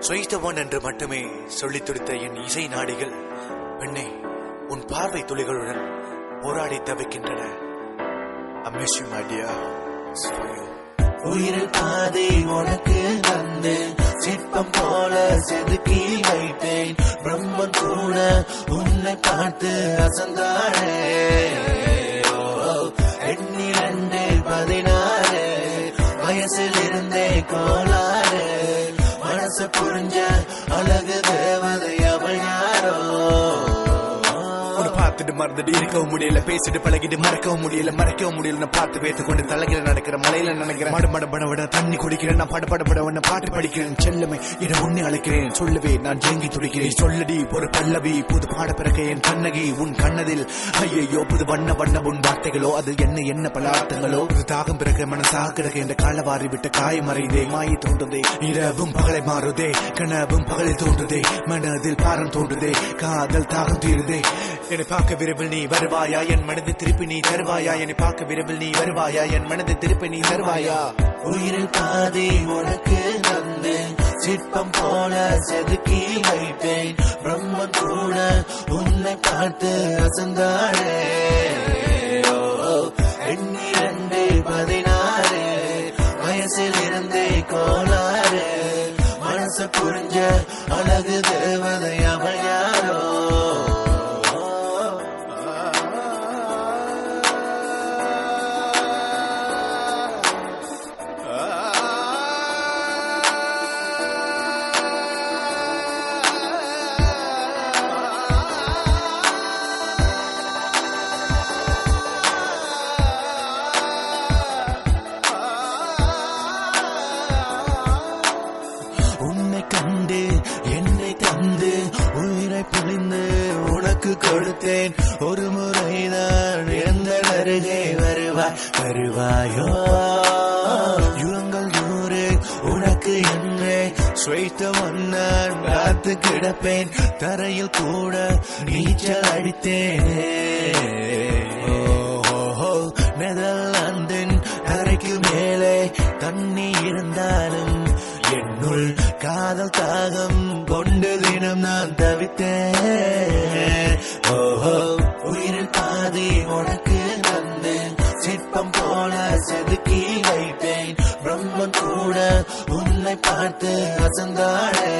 சுவைத்தவன் என்று மட்டுமே சொல்லித் துடித்த என் இசை நாடிகள் பெண்ணே உன் பார்வை துளிகளுடன் போராடி தவிக்கின்றன. உயிரில் பாதை உனக்கு தந்து சிற்பம் போல செதுக்கி வைத்தேன். பிரம்மன் கூட உன்னை பார்த்து அசந்தானே. 16 வயசில் இருந்தே கோளாறு மனச புரிஞ்ச அழகு தேவதை அவள் யாரோ. பார்த்துட்டு மறந்துட்டு இருக்கவும் முடியல, பேசிட்டு பழகிட்டு மறக்கவும் முடியல, மறைக்கவும் முடியல. நான் பார்த்து பேத்து கொண்டு தலைகில நடக்கிற மலையில நினைக்கிறேன். மடமடபட தண்ணி குடிக்கிறேன், நான் படபடபட உன்னை பாட்டு படிக்கிறேன். செல்லமை என உன்னை அழைக்கிறேன், சொல்லவே நான் ஜெங்கி துடிக்கிறேன். சொல்லடி ஒரு பல்லவி புது பாட பிறக்க என் கண்ணகி உன் கண்ணதில். ஐயோ புது வண்ண வண்ண உன் வார்த்தைகளோ அது என்ன என்ன பலார்த்தங்களோ. ஒரு தாகம் பிறக்க மனசாக கிடக்க இந்த காலவாரி விட்ட காயம் மறைந்தே மாயை தோன்றுதே. இரவும் பகலை மாறுதே, கனவும் பகலில் தோன்றுதே, மனதில் பாரம் தோன்றுதே, காதல் தாகம் தீருதே. என்னை பார்க்க விரைவில் நீ வருவாயா, என் மனதை திருப்பி நீ தருவாயா. என்னை பார்க்க விரைவில் நீ வருவாயா, என் மனதை திருப்பி நீ தருவாயா. உயிரில் பாதி உனக்கு தந்து சிற்பம் போல செதுக்கி வைத்தேன். பிரம்மன் கூட உன்னை பார்த்து அசந்தானே. 16 வயசில் இருந்தே கோளாறு மனச புரிஞ்ச அழகு தேவதை அவள் யாரோ. கண்டு என்னை தந்து உயிரை பொழிந்து உனக்கு கொடுத்தேன். ஒரு முறைதான் எந்த அருகே வருவாயோ. யுகங்கள் 100 உனக்கு என்னை சுவைத்தவன் நான் காத்து கிடப்பேன். தரையில் கூட நீச்சல் அடித்தேன். நெதர்லாந்தின் தரைக்கு மேலே தண்ணி இருந்தாலும் என்னுள் காதல் தாகம் கொண்டு தினம் நான் தவித்தேன். உயிரில் பாதி உனக்கு தந்து சிற்பம் போல செதுக்கி வைத்தேன். பிரம்மன் கூட உன்னை பார்த்து அசந்தானே.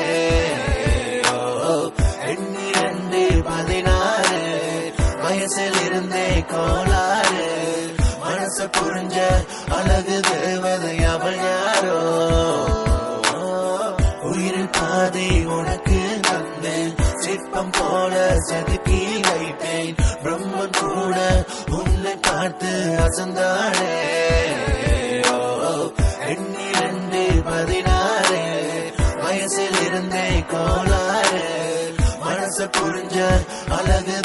16 வயசில் இருந்தே கோளாறு மனச புரிஞ்ச அழகு தேவதை அவள் யாரோ. உயிரில் பாதி உனக்கு தந்து சிற்பம் போல செதுக்கி வைத்தேன். பிரம்மன் கூட உன்னை பார்த்து அசந்தானே. 16 வயசில் இருந்தே கோளாறு மனச புரிஞ்ச அழகு